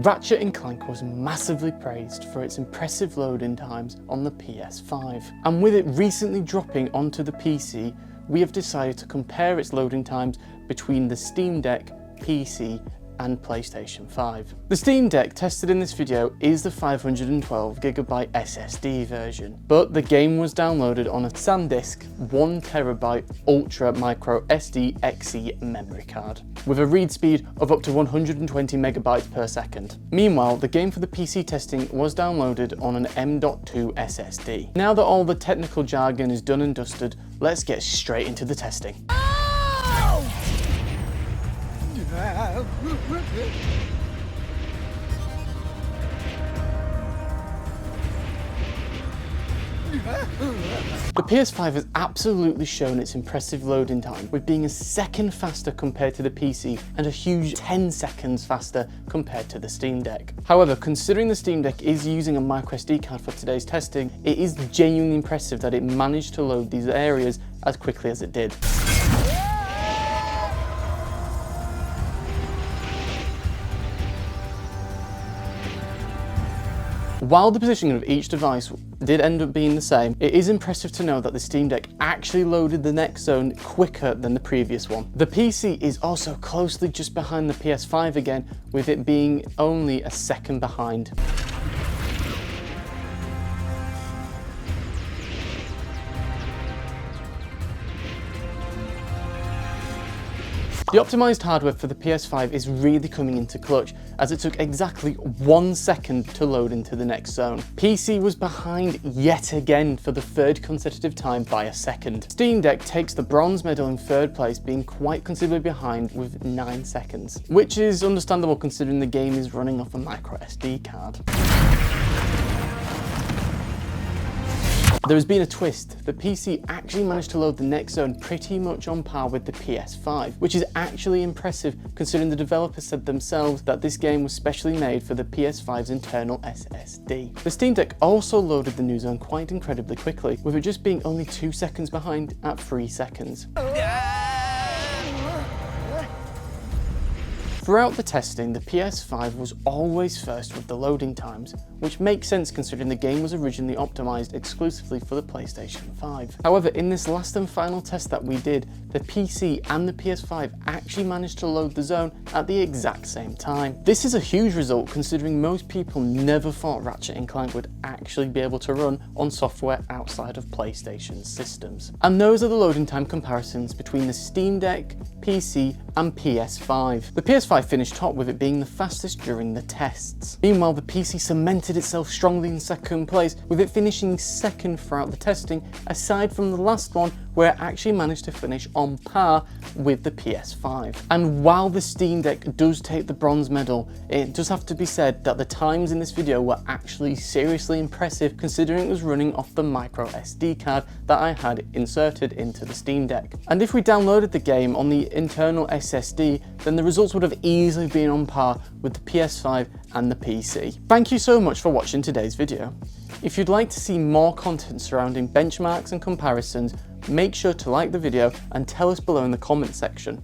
Ratchet Clank was massively praised for its impressive loading times on the PS5, and with it recently dropping onto the PC, we have decided to compare its loading times between the Steam Deck, PC and PlayStation 5. The Steam Deck tested in this video is the 512GB SSD version, but the game was downloaded on a SanDisk 1TB Ultra Micro SD XE memory card, with a read speed of up to 120 megabytes per second. Meanwhile, the game for the PC testing was downloaded on an M.2 SSD. Now that all the technical jargon is done and dusted, let's get straight into the testing. The PS5 has absolutely shown its impressive loading time, with being a second faster compared to the PC and a huge 10 seconds faster compared to the Steam Deck. However, considering the Steam Deck is using a microSD card for today's testing, it is genuinely impressive that it managed to load these areas as quickly as it did. While the positioning of each device did end up being the same, it is impressive to know that the Steam Deck actually loaded the next zone quicker than the previous one. The PC is also closely just behind the PS5 again, with it being only a second behind. The optimised hardware for the PS5 is really coming into clutch, as it took exactly 1 second to load into the next zone. PC was behind yet again for the third consecutive time by a second. Steam Deck takes the bronze medal in third place, being quite considerably behind with 9 seconds, which is understandable considering the game is running off a micro SD card. There has been a twist. The PC actually managed to load the next zone pretty much on par with the PS5, which is actually impressive considering the developers said themselves that this game was specially made for the PS5's internal SSD. The Steam Deck also loaded the new zone quite incredibly quickly, with it just being only 2 seconds behind at 3 seconds. Throughout the testing, the PS5 was always first with the loading times, which makes sense considering the game was originally optimised exclusively for the PlayStation 5. However, in this last and final test that we did, the PC and the PS5 actually managed to load the zone at the exact same time. This is a huge result considering most people never thought Ratchet Clank would actually be able to run on software outside of PlayStation systems. And those are the loading time comparisons between the Steam Deck, PC and PS5. The PS5 finished top, with it being the fastest during the tests. Meanwhile, the PC cemented itself strongly in second place, with it finishing second throughout the testing, aside from the last one where it actually managed to finish on par with the PS5. And while the Steam Deck does take the bronze medal, it does have to be said that the times in this video were actually seriously impressive considering it was running off the micro SD card that I had inserted into the Steam Deck. And if we downloaded the game on the internal SSD, then the results would have easily been on par with the PS5 and the PC. Thank you so much for watching today's video. If you'd like to see more content surrounding benchmarks and comparisons, make sure to like the video and tell us below in the comments section.